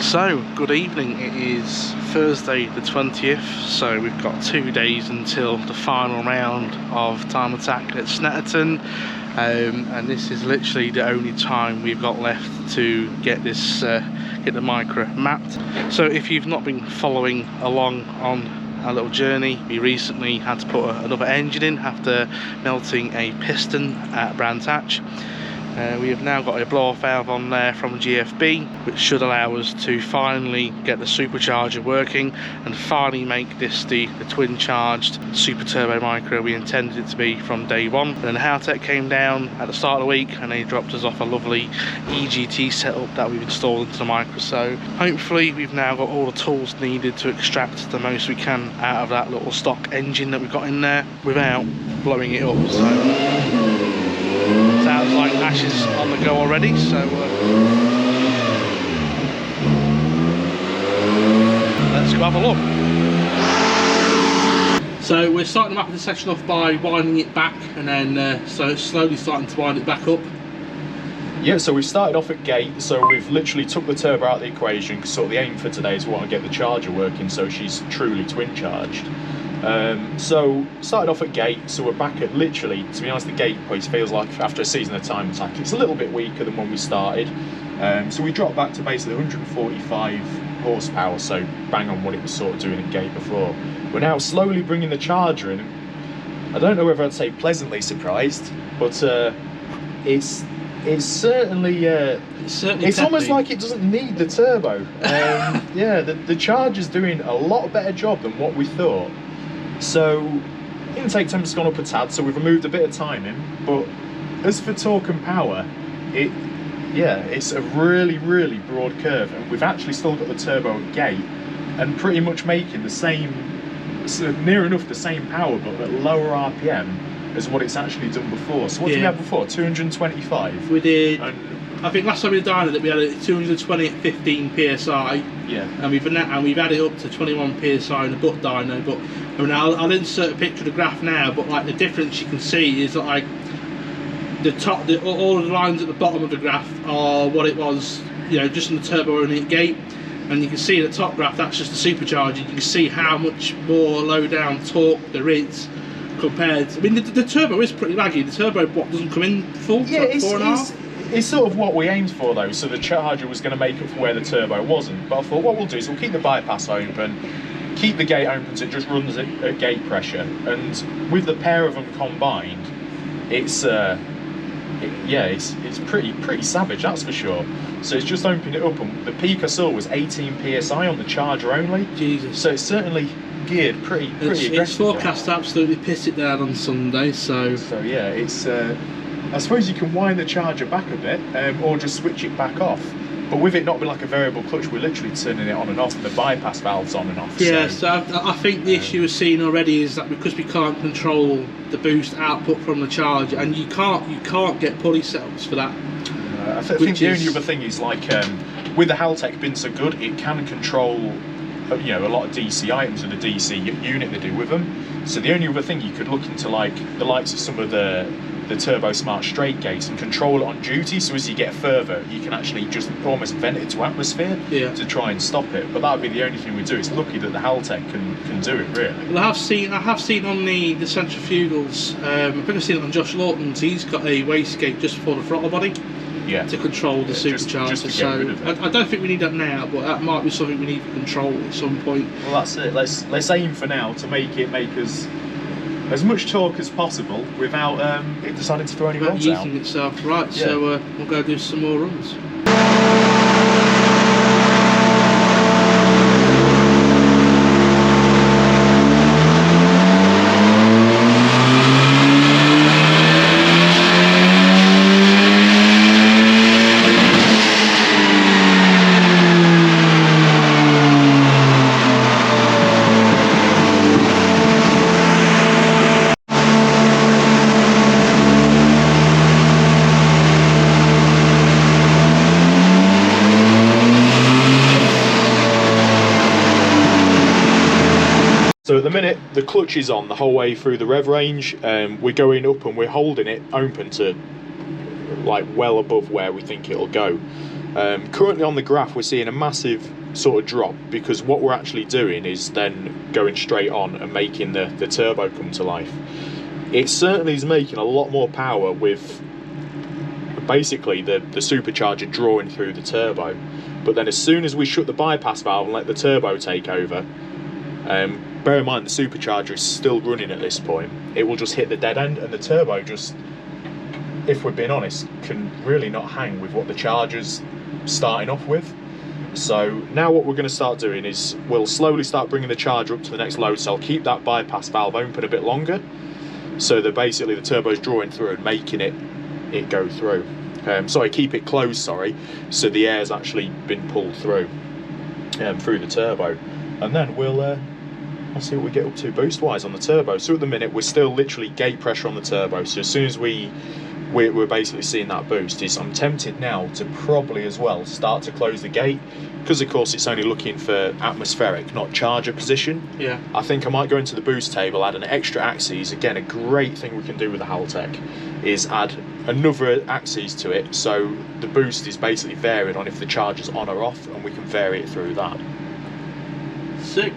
So, good evening. It is Thursday the 20th, so we've got 2 days until the final round of Time Attack at Snetterton, and this is literally the only time we've got left to get this, get the Micra mapped. So if you've not been following along on our little journey, we recently had to put another engine in after melting a piston at Brands Hatch. We have now got a blow-off valve on there from GFB, which should allow us to finally get the supercharger working and finally make this the twin-charged super turbo Micra we intended it to be from day one. And then Haltech came down at the start of the week and they dropped us off a lovely EGT setup that we've installed into the Micra. So hopefully we've now got all the tools needed to extract the most we can out of that little stock engine that we've got in there without blowing it up. So sounds like Ash is on the go already, so let's go have a look. So we're starting the mapping section off by winding it back and then so slowly starting to wind it back up. Yeah, so we've started off at gate, so we've literally took the turbo out of the equation because sort of the aim for today is we want to get the charger working so she's truly twin charged. So started off at gate, so we're back at literally, to be honest, the gate pace feels like after a season of Time Attack it's a little bit weaker than when we started. So we dropped back to basically 145 horsepower, so bang on what it was sort of doing at gate before. We're now slowly bringing the charger in. I don't know whether I'd say pleasantly surprised, but it's certainly it's almost like it doesn't need the turbo. Yeah, the charger's doing a lot better job than what we thought. So intake temperature's gone up a tad, so we've removed a bit of timing, but as for torque and power, it's a really broad curve, and we've actually still got the turbo at gate and pretty much making the same, near enough the same power but at lower RPM as what it's actually done before. So what did we have before? 225? We did. I think last time we dynoed it, we had it 220 at 15 psi. Yeah. And we've added up to 21 psi in the butt dyno. But I mean, I'll insert a picture of the graph now. But like the difference you can see is that like all of the lines at the bottom of the graph are what it was, you know, just in the turbo only at gate. And you can see the top graph, that's just the supercharger. You can see how much more low down torque there is compared. I mean, the turbo is pretty laggy. The turbo doesn't come in full. Yeah, it's 4.5. It's sort of what we aimed for though, so the charger was going to make up for where the turbo wasn't. But I thought what we'll do is we'll keep the bypass open, keep the gate open so it just runs at gate pressure, and with the pair of them combined, it's pretty savage, that's for sure. So it's just opened it up, and the peak I saw was 18 psi on the charger only. Jesus. So it's certainly geared pretty aggressively. It's forecast to absolutely piss it down on Sunday, so yeah, it's I suppose you can wind the charger back a bit, or just switch it back off. But with it not being like a variable clutch, we're literally turning it on and off, and the bypass valve's on and off. Yeah, so I think the issue we're seeing already is that because we can't control the boost output from the charger, and you can't get pulley setups for that. I think the only other thing is like with the Haltech being so good, it can control a lot of DC items with the DC unit they do with them. So the only other thing you could look into, like the likes of some of the Turbo Smart straight gates, and control it on duty, so as you get further you can actually just almost vent it to atmosphere to try and stop it. But that would be the only thing we do. It's lucky that the Haltech can do it, really. Well, I have seen on the centrifugals, I think I've seen it on Josh Lawton's. He's got a wastegate just for the throttle body to control the supercharger. So I don't think we need that now, but that might be something we need to control at some point. Well, that's it. Let's aim for now to make us as much torque as possible without it deciding to throw any rods out. Using itself, right? Yeah. So we'll go do some more runs. So at the minute the clutch is on the whole way through the rev range. We're going up and we're holding it open to like well above where we think it'll go. Currently on the graph we're seeing a massive sort of drop, because what we're actually doing is then going straight on and making the turbo come to life. It certainly is making a lot more power with basically the supercharger drawing through the turbo, but then as soon as we shut the bypass valve and let the turbo take over, bear in mind the supercharger is still running at this point, it will just hit the dead end, and the turbo just, if we're being honest, can really not hang with what the charger's starting off with. So now what we're going to start doing is we'll slowly start bringing the charger up to the next load cell, keep that bypass valve open a bit longer, so that basically the turbo's drawing through and making it go through. Sorry, keep it closed, sorry, so the air's actually been pulled through the turbo. And then we'll see what we get up to boost wise on the turbo. So at the minute we're still literally gate pressure on the turbo, so as soon as we're basically seeing that boost, I'm tempted now to probably as well start to close the gate, because of course it's only looking for atmospheric, not charger position. Yeah. I think I might go into the boost table, add an extra axis. Again, a great thing we can do with the Haltech is add another axis to it, so the boost is basically varied on if the charger's on or off, and we can vary it through that. Sick.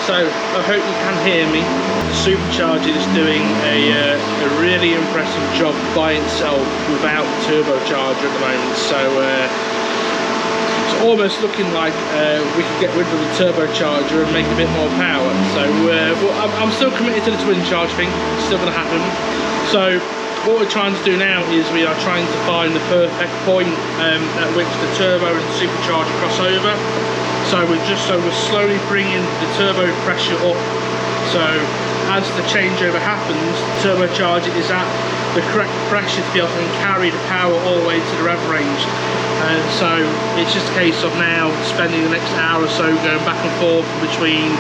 I hope you can hear me. The Supercharger is doing a really impressive job by itself without the turbocharger at the moment. So it's almost looking like we could get rid of the turbocharger and make a bit more power. So I'm still committed to the twin charge thing. It's still going to happen. So what we're trying to do now is we are trying to find the perfect point at which the turbo and the supercharger cross over. So we're slowly bringing the turbo pressure up. So as the changeover happens, the turbocharger is at the correct pressure to be able to carry the power all the way to the rev range. And so it's just a case of now spending the next hour or so going back and forth between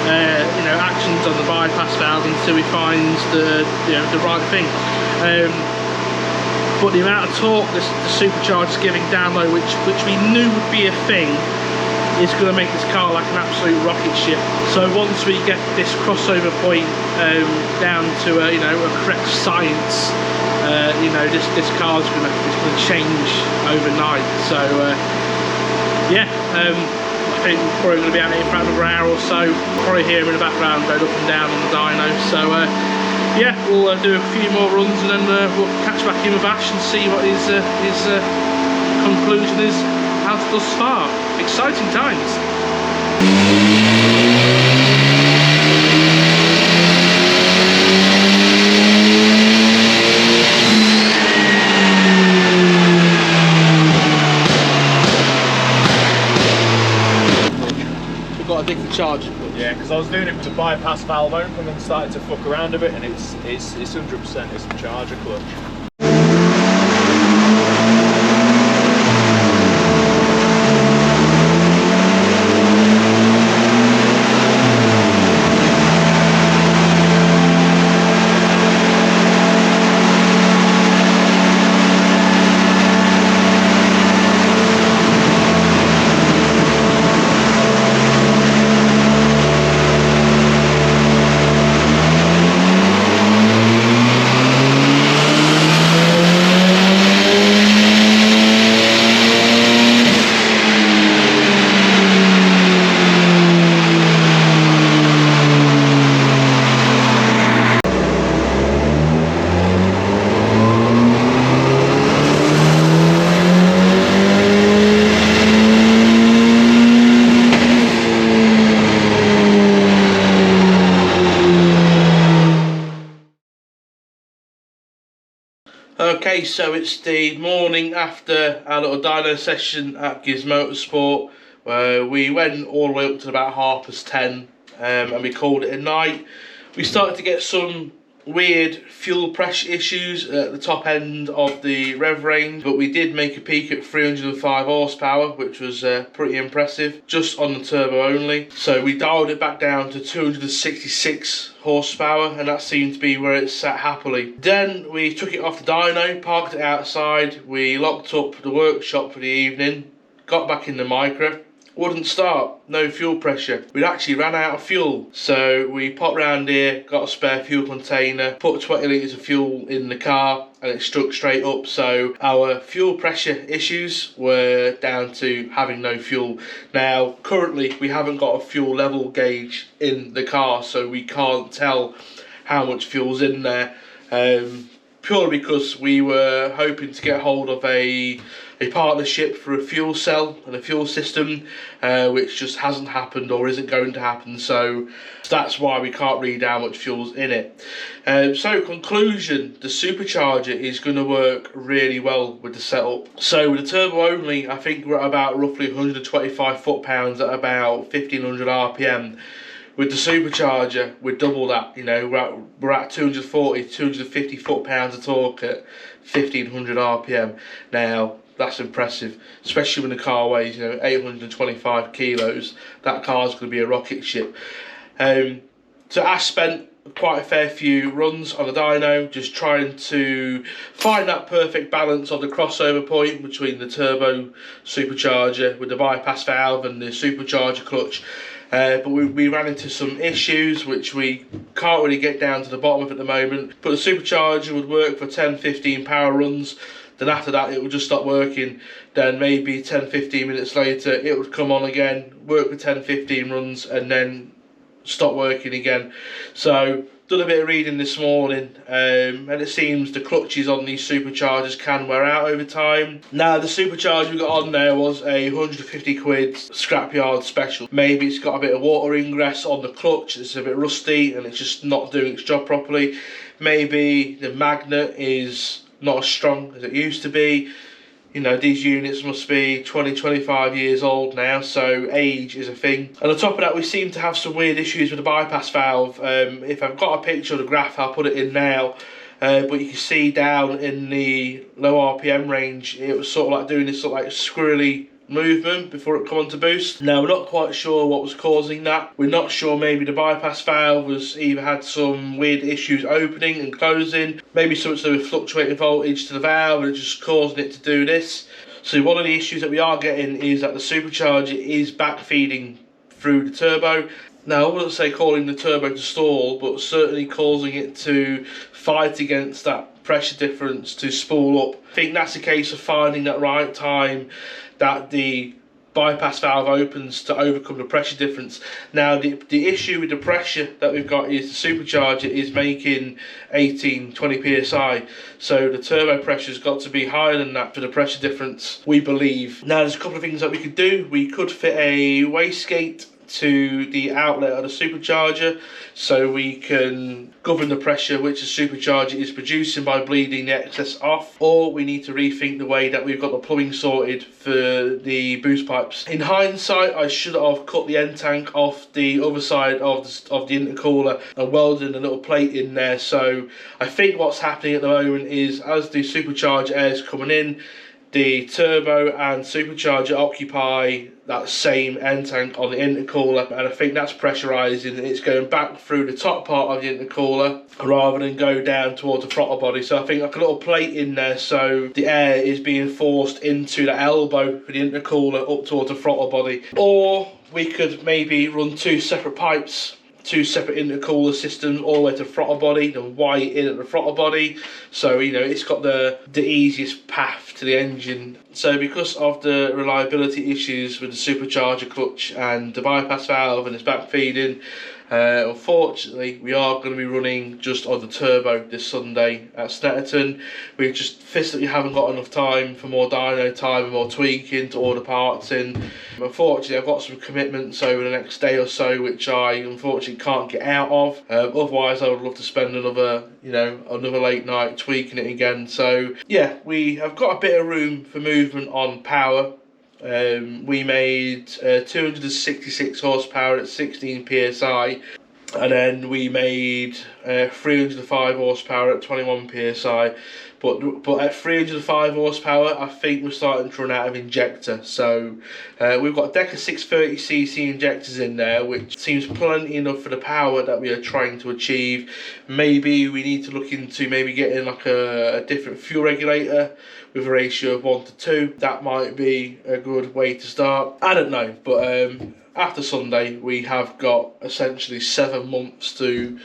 actions on the bypass valve until we find the right thing. But the amount of torque the supercharger is giving down low, which we knew would be a thing, is going to make this car like an absolute rocket ship. So once we get this crossover point down to a correct science, this car is going to change overnight. So I think we're probably going to be out here for another hour or so. Probably hear him in the background going up and down on the dyno. So we'll do a few more runs and then we'll catch back in with Ash and see what his conclusion is as thus far. Exciting times. was doing it with the bypass valve open and started to fuck around a bit, and it's 100% it's the charger clutch. Okay, so it's the morning after our little dyno session at Giz-Motorsport, where we went all the way up to about 10:30, and we called it a night. We started to get some weird fuel pressure issues at the top end of the rev range, but we did make a peak at 305 horsepower, which was pretty impressive, just on the turbo only. So we dialed it back down to 266 horsepower, and that seemed to be where it sat happily. Then we took it off the dyno, parked it outside, we locked up the workshop for the evening, got back in the Micra. Wouldn't start, no fuel pressure. We'd actually ran out of fuel, so we popped round here, got a spare fuel container, put 20 litres of fuel in the car, and it struck straight up. So our fuel pressure issues were down to having no fuel. Now currently we haven't got a fuel level gauge in the car, so we can't tell how much fuel's in there, purely because we were hoping to get hold of a partnership for a fuel cell and a fuel system, which just hasn't happened or isn't going to happen, so that's why we can't read how much fuel's in it. So conclusion, the supercharger is going to work really well with the setup. So with the turbo only, I think we're at about roughly 125 foot-pounds at about 1500 RPM. With the supercharger, we're double that, you know, we're at 240, 250 foot-pounds of torque at 1500 RPM. Now, that's impressive, especially when the car weighs, you know, 825 kilos. That car's going to be a rocket ship. So Ash spent quite a fair few runs on the dyno, just trying to find that perfect balance of the crossover point between the turbo supercharger with the bypass valve and the supercharger clutch. But we ran into some issues which we can't really get down to the bottom of at the moment. But the supercharger would work for 10-15 power runs. Then after that it would just stop working. Then maybe 10-15 minutes later it would come on again, work for 10-15 runs, and then stop working again. So done a bit of reading this morning, and it seems the clutches on these superchargers can wear out over time. Now the supercharger we got on there was a 150 quid scrapyard special. Maybe it's got a bit of water ingress on the clutch, it's a bit rusty and it's just not doing its job properly. Maybe the magnet is not as strong as it used to be. You know, these units must be 20-25 years old now, so age is a thing. And on top of that, we seem to have some weird issues with the bypass valve. If I've got a picture of the graph, I'll put it in now. But you can see down in the low RPM range, it was sort of like doing this sort of like squirrely movement before it come on to boost. Now we're not quite sure what was causing that. We're not sure, maybe the bypass valve was either had some weird issues opening and closing, maybe something to do with fluctuating voltage to the valve and it's just causing it to do this. So one of the issues that we are getting is that the supercharger is back feeding through the turbo. Now I wouldn't say calling the turbo to stall, but certainly causing it to fight against that pressure difference to spool up. I think that's a case of finding that right time that the bypass valve opens to overcome the pressure difference. Now the issue with the pressure that we've got is the supercharger is making 18-20 psi, so the turbo pressure's got to be higher than that for the pressure difference, we believe. Now there's a couple of things that we could do. We could fit a wastegate to the outlet of the supercharger so we can govern the pressure which the supercharger is producing by bleeding the excess off, or we need to rethink the way that we've got the plumbing sorted for the boost pipes. In hindsight, I should have cut the end tank off the other side of the intercooler and welded a little plate in there. So I think what's happening at the moment is, as the supercharger air is coming in, the turbo and supercharger occupy that same end tank on the intercooler, and I think that's pressurising. It's going back through the top part of the intercooler rather than go down towards the throttle body. So I think like a little plate in there, so the air is being forced into the elbow for the intercooler up towards the throttle body. Or we could maybe run two separate pipes, two separate intercooler systems all the way to the throttle body, and wire it in at the throttle body, so you know it's got the easiest path to the engine. So because of the reliability issues with the supercharger clutch and the bypass valve and its back feeding, unfortunately we are going to be running just on the turbo this Sunday at Snetterton. We just physically haven't got enough time for more dyno time and more tweaking to order parts in. Unfortunately, I've got some commitments over the next day or so which I unfortunately can't get out of. Otherwise I would love to spend another late night tweaking it again. So yeah, we have got a bit of room for movement on power. We made 266 horsepower at 16 psi, and then we made 305 horsepower at 21 psi. But at 305 horsepower, I think we're starting to run out of injector. So we've got a deck of 630cc injectors in there, which seems plenty enough for the power that we are trying to achieve. Maybe we need to look into maybe getting like a different fuel regulator with a ratio of 1 to 2. That might be a good way to start. I don't know, but after Sunday we have got essentially 7 months to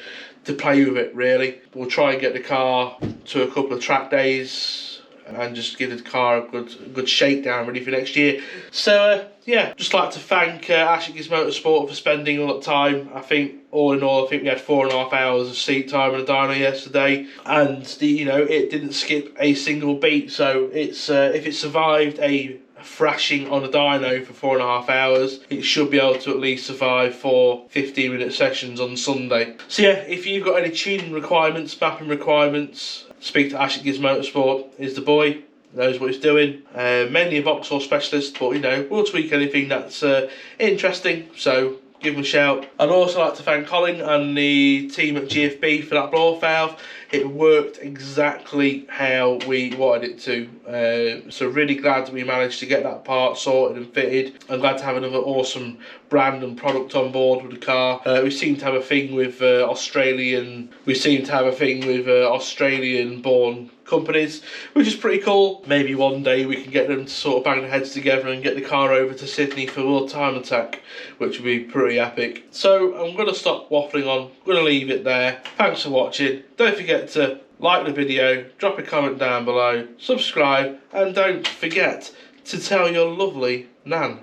play with it really. We'll try and get the car to a couple of track days and just give the car a good shakedown ready for next year. So yeah, just like to thank Giz-Motorsport for spending all that time. I think all in all, I think we had 4.5 hours of seat time in the dyno yesterday, and it didn't skip a single beat. So it's if it survived a thrashing on a dyno for 4.5 hours, it should be able to at least survive 4 15-minute sessions on Sunday. So yeah, if you've got any tuning requirements, mapping requirements, speak to Ash at Giz-Motorsport. Is the boy, knows what he's doing. Mainly a Vauxhall specialist, but we'll tweak anything that's interesting, so give him a shout. I'd also like to thank Colin and the team at GFB for that blow valve. It worked exactly how we wanted it to. So really glad that we managed to get that part sorted and fitted. I'm glad to have another awesome brand and product on board with the car. We seem to have a thing with Australian born companies, which is pretty cool. Maybe one day we can get them to sort of bang their heads together and get the car over to Sydney for World Time Attack, which would be pretty epic. So I'm going to stop waffling on, I'm going to leave it there. Thanks for watching. Don't forget to like the video, drop a comment down below, subscribe, and don't forget to tell your lovely nan.